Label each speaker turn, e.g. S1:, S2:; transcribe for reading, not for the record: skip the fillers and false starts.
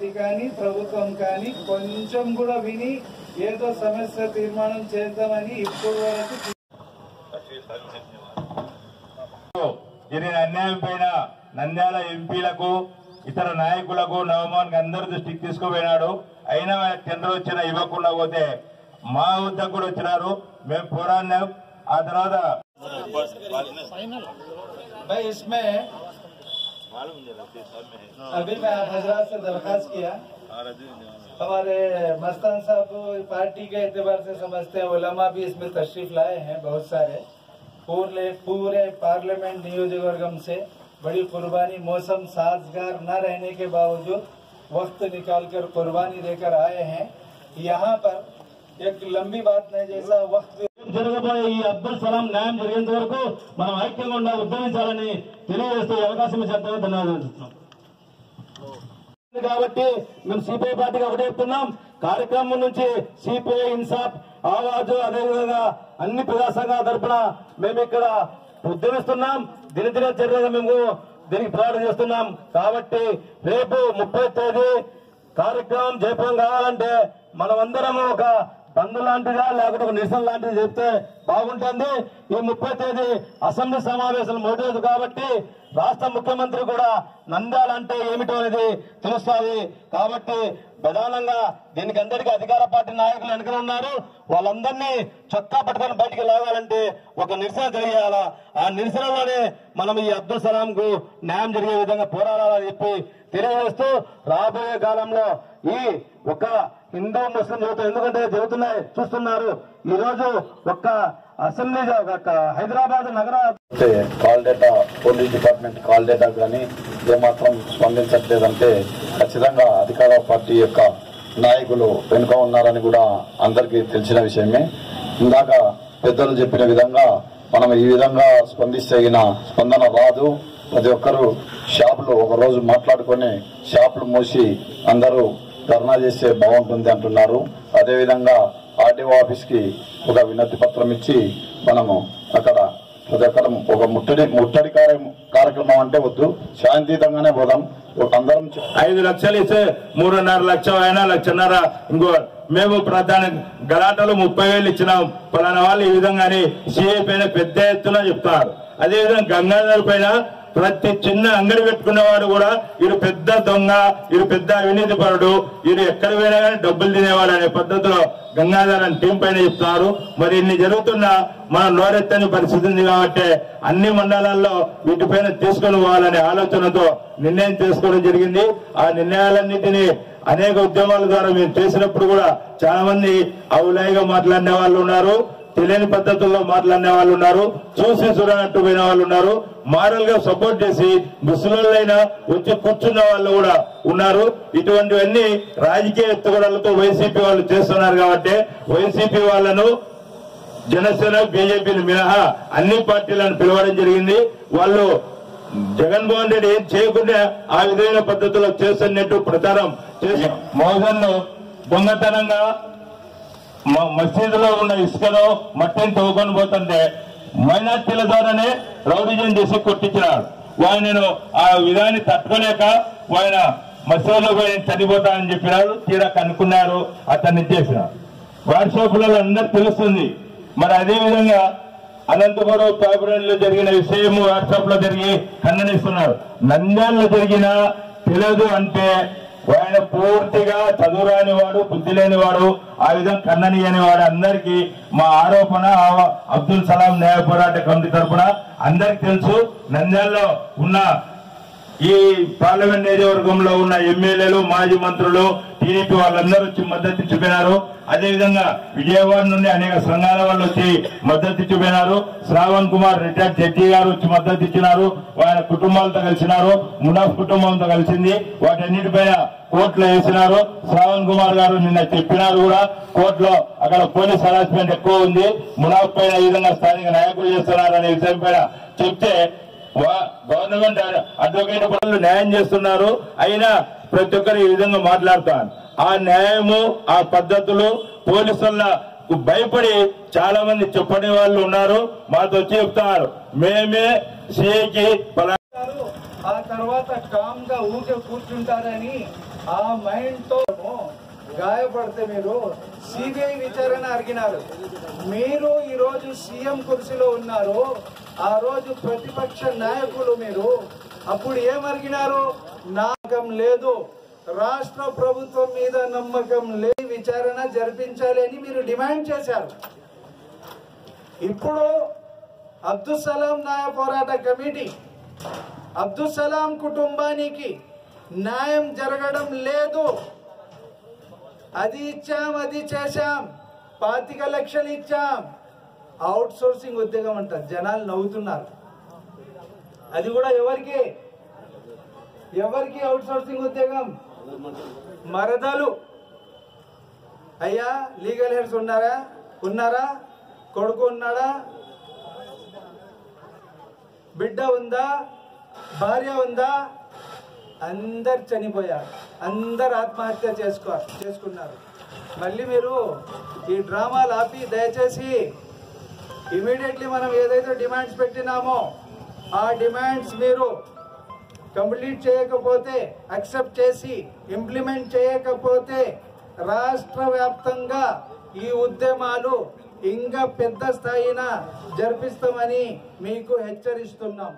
S1: Party కానీ ప్రభుత్వం కానీ కొంచెం కూడా విని ఏదో సమస్య తీర్మానం చేద్దామని ఇప్పుడు వరకు
S2: జరిగిన అన్యాయం పైన నంద్యాల ఎంపీలకు ఇతర నాయకులకు నవమానికి అందరి దృష్టికి తీసుకుపోయినాడు. అయినా టెండర్ వచ్చినా ఇవ్వకుండా పోతే మా వద్దకు కూడా వచ్చినారు. మేము పోరాడినాం. ఆ తర్వాత
S1: इसमें अभी मैं हजरात से दरखास्त किया, हमारे मस्तान साहब पार्टी के एतबार से समझते हैं, उलमा भी इसमें तशरीफ लाए हैं बहुत सारे, पूरे पार्लियामेंट नियोजकवर्गम से बड़ी कुर्बानी, मौसम साजगार न रहने के बावजूद वक्त निकालकर कुर्बानी देकर आए हैं। यहाँ पर एक लंबी बात नहीं, जैसा वक्त
S3: జరగబోయే ఈ అబ్దుల్ సలాం న్యాయం జరిగేంత వరకు మనం ఐక్యంగా ఉండాలి, ఉద్యమించాలని తెలియజేస్తూ అవకాశం ఇచ్చేందుకు ధన్యవాదాలు. కాబట్టి మేము సిపిఐ పార్టీగా ఒకటే చెప్తున్నాం. కార్యక్రమం నుంచి సిపిఐ, ఇన్సాఫ్, ఆవాజు, అదేవిధంగా అన్ని ప్రజా సంఘాల తరఫున మేము ఇక్కడ ఉద్యమిస్తున్నాం. దినదిన చర్యగా మేము దీనికి పోరాటం చేస్తున్నాం. కాబట్టి రేపు 30వ తేదీ కార్యక్రమం జయప్రదం కావాలంటే మనమందరం ఒక బంద్ లాంటిదా లేకపోతే ఒక నిరసన లాంటిది చెప్తే బాగుంటుంది. ఈ 30వ తేదీ అసెంబ్లీ సమావేశాలు మొదలవుతుంది కాబట్టి రాష్ట్ర ముఖ్యమంత్రి కూడా నంద్యాల అంటే ఏమిటో అనేది తెలుస్తుంది. కాబట్టి ప్రధానంగా దీనికి అందరికీ అధికార పార్టీ నాయకులు వెనుక ఉన్నారు. వాళ్ళందరినీ చొక్కా పట్టుకొని బయటికి లాగాలంటే ఒక నిరసన జరిగేయాలా. ఆ నిరసనలోనే మనం ఈ అబ్దుల్ సలాం కు న్యాయం జరిగే విధంగా పోరాడాలని చెప్పి తెలియజేస్తూ రాబోయే కాలంలో ఈ ఒక హిందూ ముస్లిం జరుగుతుంది. ఎందుకంటే జరుగుతున్నాయి, చూస్తున్నారు. ఈ రోజు ఒక్క అసెంబ్లీ హైదరాబాద్ నగర
S4: call data, police department call data కానీ ఏమాత్రం స్పందించట్లేదంటే ఖచ్చితంగా అధికార పార్టీ యొక్క నాయకులు వెనుక ఉన్నారని కూడా అందరికీ తెలిసిన విషయమే. ఇందాక పెద్దలు చెప్పిన విధంగా మనం ఈ విధంగా స్పందిస్తే స్పందన రాదు. ప్రతి ఒక్కరు షాపులు ఒక రోజు మాట్లాడుకొని షాపులు మూసి అందరూ ధర్నా చేస్తే బాగుంటుంది అంటున్నారు. అదేవిధంగా ఆర్డీఓ ఆఫీస్ కి ఒక వినతి పత్రం ఇచ్చి మనము అక్కడ ప్రతి ఒక్కరు ఒక ముట్టడి కార్యక్రమం అంటే వద్దు, శాంతియుతంగానే పోదాం. అందరం
S2: 5 లక్షలు ఇస్తే 3.5 లక్షలు అయినా 1.5 ఇంకో మేము ప్రధాన గలాటలు 30,000 ఇచ్చినాం పలానా వాళ్ళు ఈ విధంగానే సిఐ పైన పెద్ద ఎత్తున చెప్తారు. అదేవిధంగా గంగాధర్ పైన ప్రతి చిన్న అంగడి పెట్టుకునేవాడు కూడా వీడు పెద్ద దొంగ, వీడు పెద్ద అవినీతి పరుడు, వీడు ఎక్కడ పోయినా కానీ డబ్బులు తినేవాడు అనే పద్ధతిలో గంగాధర్ అని టీం పైన చెప్తున్నారు. మరి ఇన్ని జరుగుతున్నా మనం నోరెత్తని పరిస్థితి ఉంది. కాబట్టి అన్ని మండలాల్లో వీటిపైన తీసుకొని పోవాలనే ఆలోచనతో నిర్ణయం తీసుకోవడం జరిగింది. ఆ నిర్ణయాలన్నింటినీ అనేక ఉద్యమాల ద్వారా మేము చేసినప్పుడు కూడా చాలా మంది అవులాయిగా మాట్లాడిన వాళ్ళు ఉన్నారు, తెలియని పద్ధతుల్లో మాట్లాడిన వాళ్ళు ఉన్నారు, చూసి చూడనట్టు పోయిన వాళ్ళు ఉన్నారు, మారల్ గా సపోర్ట్ చేసి ముసలిళ్ళైనా వచ్చి కూర్చున్న వాళ్ళు కూడా ఉన్నారు. ఇటువంటివన్నీ రాజకీయ ఎత్తుగడలతో వైసీపీ వాళ్ళు చేస్తున్నారు. కాబట్టి వైసీపీ వాళ్ళను జనసేన, బీజేపీని మినహా అన్ని పార్టీలను పిలవడం జరిగింది. వాళ్ళు జగన్మోహన్ రెడ్డి ఏం చేయకుండా ఆ విధమైన పద్ధతిలో చేస్తున్నట్టు ప్రచారం చేసి మోహన్ దొంగతనంగా మసీదులో ఉన్న ఇసుకలో మట్టిని తవ్వుకొని పోతుంటే మైనార్టీల ద్వారానే రౌడిజం చేసి కొట్టించినాడు. ఆయన ఆ విధాన్ని తట్టుకోలేక ఆయన మసీదులో పోయి చనిపోతానని చెప్పినారు. తీరా కనుక్కున్నారు, అతన్ని చేసినారు. వాట్సాప్లలో అందరు తెలుస్తుంది. మరి అదేవిధంగా అనంతపురం పాపురేట్లో జరిగిన విషయం వాట్సాప్ లో జరిగి ఖండనిస్తున్నారు. నంద్యాలలో జరిగిన తెలియదు అంటే ఆయన పూర్తిగా చదువురాని వాడు, బుద్ధి లేనివాడు, ఆ విధంగా ఖండనీయని వాడు. అందరికీ మా ఆరోపణ అబ్దుల్ సలాం న్యాయ పోరాట కమిటీ తరఫున అందరికి తెలుసు. నంద్యాలలో ఉన్న ఈ పార్లమెంట్ నియోజకవర్గంలో ఉన్న ఎమ్మెల్యేలు, మాజీ మంత్రులు, టీడీపీ వాళ్ళందరూ వచ్చి మద్దతు చూపినారు. అదేవిధంగా విజయవాడ నుండి అనేక సంఘాల వాళ్ళు వచ్చి మద్దతు చూపినారు. శ్రావణ్ కుమార్ రిటైర్డ్ జడ్జి గారు వచ్చి మద్దతు ఇచ్చినారు. ఆయన కుటుంబాలతో కలిసినారు, మునాఫ్ కుటుంబంతో కలిసింది. వాటన్నిటిపైన కోర్టులో వేసినారు. శ్రావణ్ కుమార్ గారు నిన్న చెప్పినారు కూడా కోర్టులో అక్కడ పోలీస్ హరాస్మెంట్ ఎక్కువ ఉంది, మునాఫ్ పైన ఈ విధంగా స్థానిక నాయకులు చేస్తున్నారు అనే విషయం పైన చెప్తే గవర్నమెంట్ అడ్వకేట్ పనులు న్యాయం చేస్తున్నారు. అయినా ప్రతి ఒక్కరు ఈ విధంగా మాట్లాడుతారు. ఆ న్యాయము, ఆ పద్ధతులు పోలీసులకు భయపడి చాలా మంది చెప్పని వాళ్ళు ఉన్నారు. మాతో వచ్చి చెప్తున్నారు, మేమే సిఐకి
S1: ఆ తర్వాత కామ్గా ఊకే కూర్చుంటారని ఆ మైండ్తో గాయపడితే మీరు సిబిఐ విచారణ అడిగినారు. మీరు ఈరోజు సీఎం కుర్చీలో ఉన్నారు, ఆ రోజు ప్రతిపక్ష నాయకులు మీరు. అప్పుడు ఏమడిగినారు? నమ్మకం లేదు, రాష్ట్ర ప్రభుత్వం మీద నమ్మకం లేదు, విచారణ జరిపించాలి అని మీరు డిమాండ్ చేశారు. ఇప్పుడు అబ్దుల్ సలాం న్యాయ పోరాట కమిటీ అబ్దుల్ సలాం కుటుంబానికి న్యాయం జరగడం లేదు, అది ఇచ్చాం, అది చేశాం, 25 లక్షలు ఇచ్చాం, అవుట్ సోర్సింగ్ ఉద్యోగం అంటారు. జనాలు నవ్వుతున్నారు. అది కూడా ఎవరికి అవుట్ సోర్సింగ్ ఉద్యోగం? మరదలు. అయ్యా లీగల్ హెడ్స్ ఉన్నారా? కొడుకు ఉన్నాడా? బిడ్డ ఉందా? భార్య ఉందా? అందరు చనిపోయారు, అందరు ఆత్మహత్య చేసుకున్నారు. మళ్ళీ మీరు ఈ డ్రామాలు ఆపి దయచేసి ఇమీడియట్లీ మనం ఏదైతే డిమాండ్స్ పెట్టినామో ఆ డిమాండ్స్ మీరు కంప్లీట్ చేయకపోతే, అక్సెప్ట్ చేసి ఇంప్లిమెంట్ చేయకపోతే రాష్ట్ర వ్యాప్తంగా ఈ ఉద్యమాలు ఇంకా పెద్ద స్థాయిన జరిపిస్తామని మీకు హెచ్చరిస్తున్నాం.